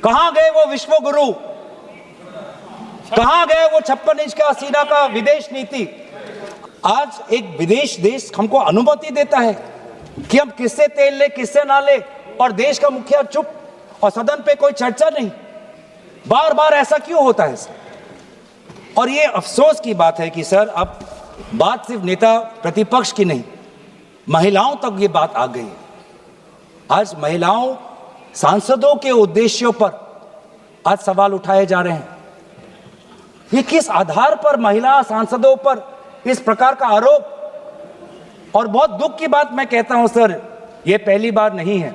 कहां गए वो विश्व गुरु? कहां गए वो 56 इंच का सीना का विदेश नीति? आज एक विदेश देश हमको अनुमति देता है कि हम किससे तेल ले किससे ना ले, और देश का मुखिया चुप और सदन पे कोई चर्चा नहीं। बार बार ऐसा क्यों होता है सर? और ये अफसोस की बात है कि सर अब बात सिर्फ नेता प्रतिपक्ष की नहीं, महिलाओं तक ये बात आ गई है। आज महिलाओं सांसदों के उद्देश्यों पर आज सवाल उठाए जा रहे हैं। ये किस आधार पर महिला सांसदों पर इस प्रकार का आरोप? और बहुत दुख की बात मैं कहता हूं सर, ये पहली बार नहीं है।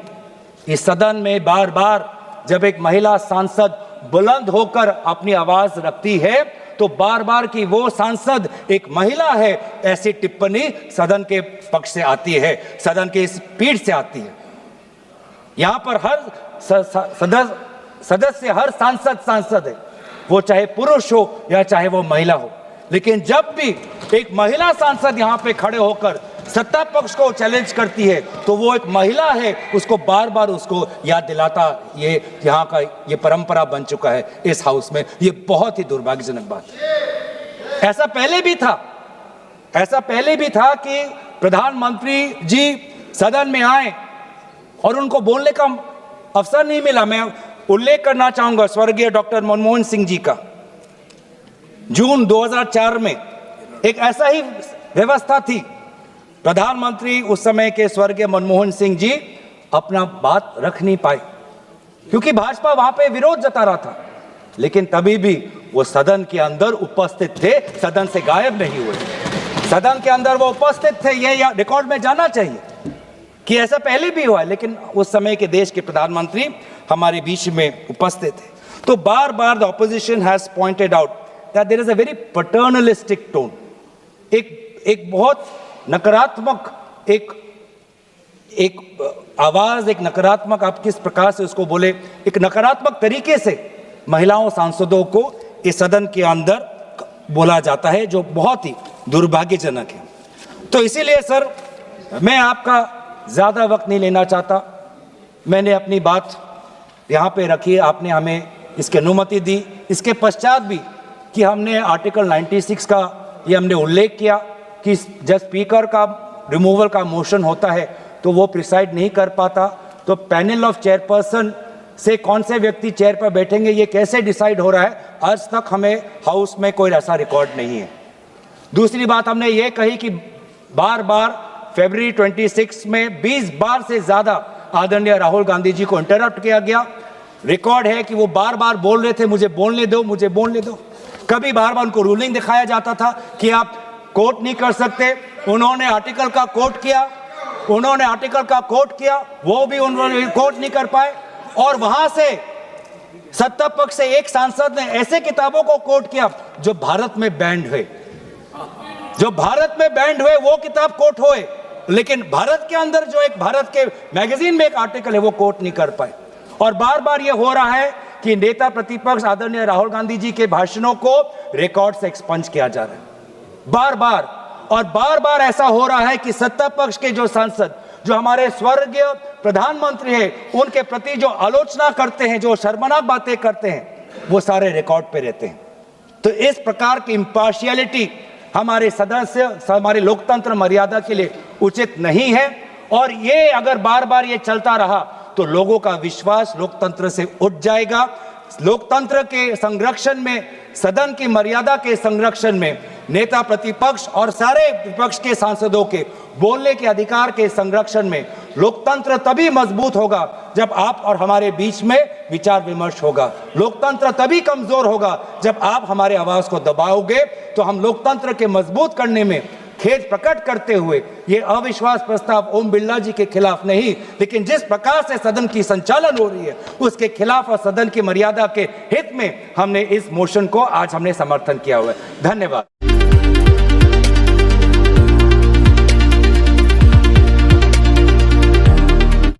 इस सदन में बार बार जब एक महिला सांसद बुलंद होकर अपनी आवाज रखती है तो बार बार की वो सांसद एक महिला है, ऐसी टिप्पणी सदन के पक्ष से आती है, सदन के इस पीठ से आती है। यहां पर हर सदस्य हर सांसद है, वो चाहे पुरुष हो या चाहे वो महिला हो। लेकिन जब भी एक महिला सांसद यहां पे खड़े होकर सत्ता पक्ष को चैलेंज करती है तो वो एक महिला है, उसको बार बार उसको याद दिलाता, ये यहाँ का ये परंपरा बन चुका है इस हाउस में। ये बहुत ही दुर्भाग्यजनक बात है। ऐसा पहले भी था कि प्रधानमंत्री जी सदन में आए और उनको बोलने का अवसर नहीं मिला। मैं उल्लेख करना चाहूंगा स्वर्गीय डॉक्टर मनमोहन सिंह जी का। जून 2004 में एक ऐसा ही व्यवस्था थी। प्रधानमंत्री उस समय के स्वर्गीय मनमोहन सिंह जी अपना बात रख नहीं पाए क्योंकि भाजपा वहां पे विरोध जता रहा था, लेकिन तभी भी वो सदन के अंदर उपस्थित थे, सदन से गायब नहीं हुए। सदन के अंदर वो उपस्थित थे, ये रिकॉर्ड में जाना चाहिए कि ऐसा पहले भी हुआ है, लेकिन उस समय के देश के प्रधानमंत्री हमारे बीच में उपस्थित थे। तो बार बार the opposition has pointed out that there is a very paternalistic tone, एक बहुत नकारात्मक एक आवाज, एक नकारात्मक, आप किस प्रकार से उसको बोले, एक नकारात्मक तरीके से महिलाओं सांसदों को इस सदन के अंदर बोला जाता है, जो बहुत ही दुर्भाग्यजनक है। तो इसीलिए सर मैं आपका ज्यादा वक्त नहीं लेना चाहता। मैंने अपनी बात यहाँ पे रखी, आपने हमें इसकी अनुमति दी। इसके पश्चात भी कि हमने आर्टिकल 96 का ये हमने उल्लेख किया कि जब स्पीकर का रिमूवल का मोशन होता है तो वो प्रिसाइड नहीं कर पाता, तो पैनल ऑफ चेयरपर्सन से कौन से व्यक्ति चेयर पर बैठेंगे ये कैसे डिसाइड हो रहा है, आज तक हमें हाउस में कोई ऐसा रिकॉर्ड नहीं है। दूसरी बात हमने ये कही कि बार बार फरवरी 26 में 20 बार से ज्यादा आदरणीय राहुल गांधी जी को इंटरप्ट किया गया। रिकॉर्ड है कि वो बार बार बोल रहे थे मुझे बोलने दो। कभी बार बार उनको रूलिंग दिखाया जाता था कि आप कोट नहीं कर सकते। उन्होंने आर्टिकल का कोट किया, वो भी उन्होंने कोट नहीं कर पाए। और वहां से सत्ता पक्ष से एक सांसद ने ऐसे किताबों को कोट किया जो भारत में बैंड हुए, वो किताब कोट हुए, लेकिन भारत के अंदर जो एक भारत के मैगजीन में एक आर्टिकल है वो कोट नहीं कर पाए। और बार बार ये हो रहा है कि नेता प्रतिपक्ष आदरणीय राहुल गांधी जी के भाषणों को रिकॉर्ड से एक्सपंज किया जा रहा है बार बार ऐसा हो रहा है कि सत्ता पक्ष के जो सांसद, जो हमारे स्वर्गीय प्रधानमंत्री हैं, उनके प्रति जो आलोचना करते हैं, जो शर्मनाक बातें करते हैं, वो सारे रिकॉर्ड पे रहते हैं। तो इस प्रकार की इम्पार्शियलिटी हमारे सदस्य, हमारे लोकतंत्र मर्यादा के लिए उचित नहीं है। और ये अगर बार बार ये चलता रहा तो लोगों का विश्वास लोकतंत्र से उठ जाएगा। लोकतंत्र के संरक्षण में, सदन की मर्यादा के संरक्षण में, नेता प्रतिपक्ष और सारे विपक्ष के सांसदों के बोलने के अधिकार के संरक्षण में लोकतंत्र तभी मजबूत होगा जब आप और हमारे बीच में विचार विमर्श होगा। लोकतंत्र तभी कमजोर होगा जब आप हमारे आवाज को दबाओगे। तो हम लोकतंत्र के मजबूत करने में खेद प्रकट करते हुए ये अविश्वास प्रस्ताव ओम बिरला जी के खिलाफ नहीं, लेकिन जिस प्रकार से सदन की संचालन हो रही है उसके खिलाफ और सदन की मर्यादा के हित में हमने इस मोशन को आज हमने समर्थन किया हुआ है। धन्यवाद।